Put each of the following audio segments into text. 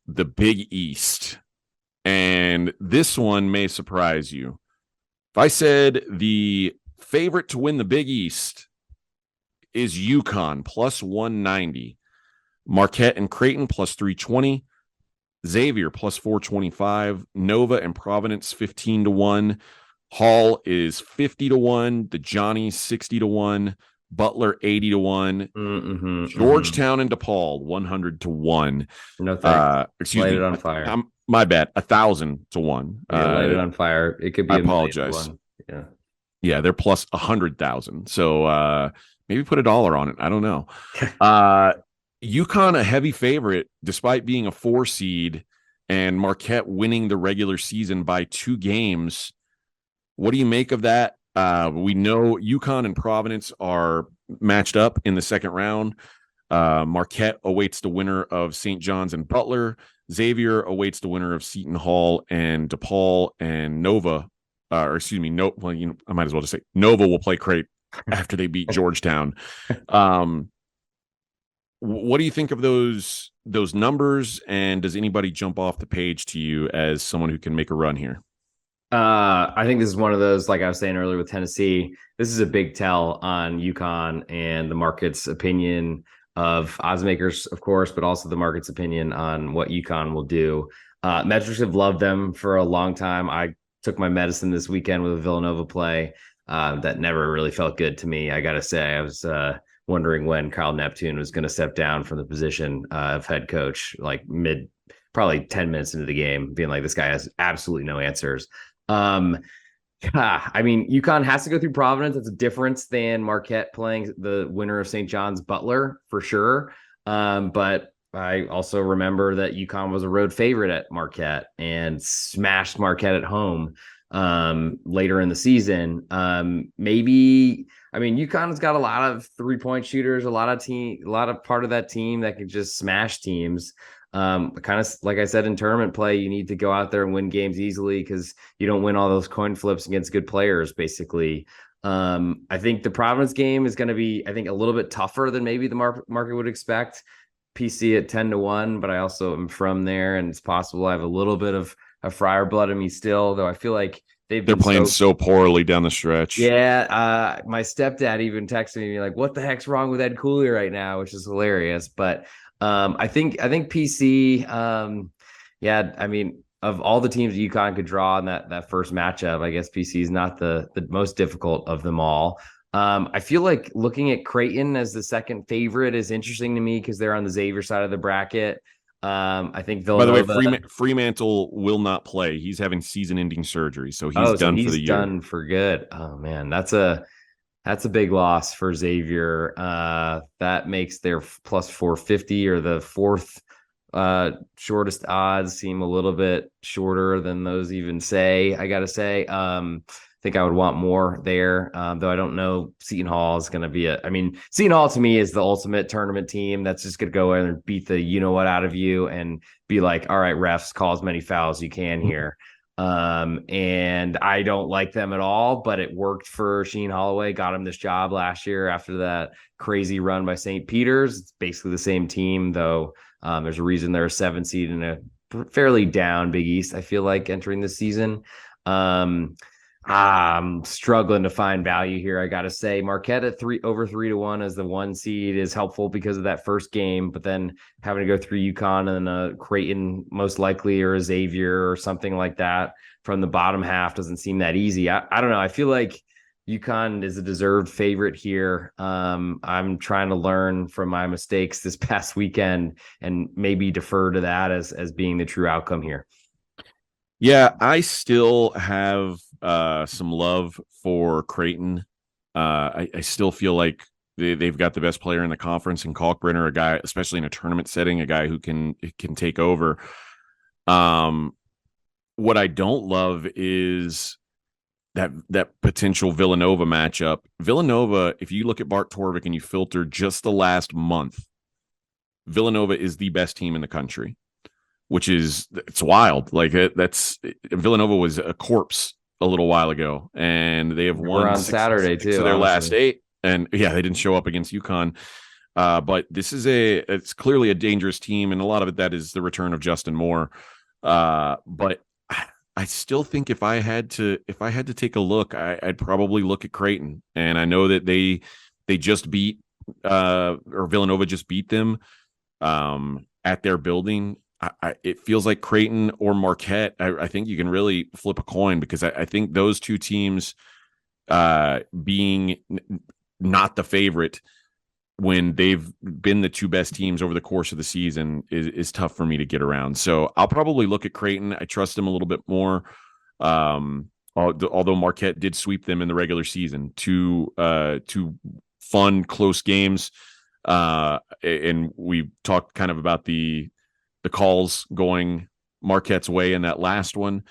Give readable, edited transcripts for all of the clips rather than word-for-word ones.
the Big East. And this one may surprise you. If I said the favorite to win the Big East is UConn plus 190, Marquette and Creighton plus 320, Xavier plus 425, Nova and Providence 15-1, Hall is 50-1, the Johnnies 60-1, Butler 80-1, Georgetown and DePaul 100-1. No thanks. Excuse Light me, it on fire. My bad, 1,000-1. Light it on fire. It could be. I apologize. Yeah, they're plus 100,000. So maybe put $1 on it. I don't know. UConn a heavy favorite, despite being a 4 seed, and Marquette winning the regular season by 2 games. What do you make of that? We know UConn and Providence are matched up in the second round. Marquette awaits the winner of St. John's and Butler. Xavier awaits the winner of Seton Hall and DePaul, and Nova. I might as well just say Nova will play Creighton after they beat Georgetown. What do you think of those numbers? And does anybody jump off the page to you as someone who can make a run here? I think this is one of those, like I was saying earlier with Tennessee, this is a big tell on UConn and the market's opinion of odds makers, of course, but also the market's opinion on what UConn will do. Metrics have loved them for a long time. I took my medicine this weekend with a Villanova play that never really felt good to me. I got to say, I was wondering when Kyle Neptune was going to step down from the position of head coach, like probably 10 minutes into the game, being like, this guy has absolutely no answers. I mean, UConn has to go through Providence. It's a difference than Marquette playing the winner of St. John's Butler for sure. But I also remember that UConn was a road favorite at Marquette and smashed Marquette at home later in the season. UConn's got a lot of 3-point shooters, a lot of part of that team that can just smash teams. Kind of like I said in tournament play, you need to go out there and win games easily because you don't win all those coin flips against good players, basically. I think the Providence game is going to be, a little bit tougher than maybe the market would expect. PC at 10-1, but I also am from there, and it's possible I have a little bit of a Friar blood in me still, though I feel like they're playing so poorly down the stretch. Yeah, my stepdad even texted me like, "What the heck's wrong with Ed Cooley right now?" Which is hilarious, but. I think PC. Of all the teams UConn could draw in that first matchup, I guess PC is not the most difficult of them all. I feel like looking at Creighton as the second favorite is interesting to me because they're on the Xavier side of the bracket. I think Villanova. By the way, Fremantle will not play. He's having season-ending surgery, so he's done for the year. Done for good. Oh man, that's a big loss for Xavier. That makes their plus 450 or the fourth shortest odds seem a little bit shorter than those even say. I got to say, I think I would want more there, though I don't know Seton Hall is going to be Seton Hall to me is the ultimate tournament team that's just going to go in and beat the you-know-what out of you and be like, all right, refs, call as many fouls as you can here. And I don't like them at all, but it worked for Sheen Holloway, got him this job last year after that crazy run by St. Peter's. It's basically the same team, though. There's a reason they're a 7 seed in a fairly down Big East, I feel like, entering this season. I'm struggling to find value here. I got to say Marquette at over 3-1 as the 1 seed is helpful because of that first game, but then having to go through UConn and a Creighton most likely or a Xavier or something like that from the bottom half doesn't seem that easy. I don't know. I feel like UConn is a deserved favorite here. I'm trying to learn from my mistakes this past weekend and maybe defer to that as being the true outcome here. Yeah, I still have some love for Creighton. I still feel like they've got the best player in the conference in Kalkbrenner, a guy, especially in a tournament setting, a guy who can take over. What I don't love is that potential Villanova matchup. Villanova, if you look at Bart Torvik and you filter just the last month, Villanova is the best team in the country. Which is, it's wild. Like Villanova was a corpse a little while ago, and they have won on Saturday too. So their last 8, and yeah, they didn't show up against UConn. But it's clearly a dangerous team, and a lot of it that is the return of Justin Moore. But I still think if I had to take a look, I'd probably look at Creighton. And I know that they just beat or Villanova just beat them at their building. It feels like Creighton or Marquette. I think you can really flip a coin, because I think those two teams being not the favorite when they've been the two best teams over the course of the season is tough for me to get around. So I'll probably look at Creighton. I trust them a little bit more. Although Marquette did sweep them in the regular season, two fun, close games. And we talked kind of about the calls going Marquette's way in that last one.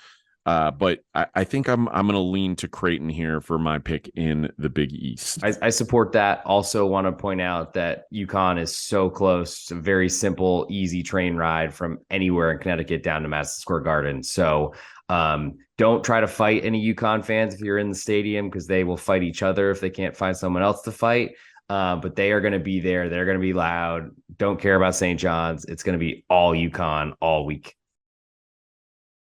But I think I'm going to lean to Creighton here for my pick in the Big East. I support that. Also want to point out that UConn is so close. It's a very simple, easy train ride from anywhere in Connecticut down to Madison Square Garden. So don't try to fight any UConn fans if you're in the stadium, because they will fight each other if they can't find someone else to fight. But they are going to be there. They're going to be loud. Don't care about St. John's. It's going to be all UConn all week.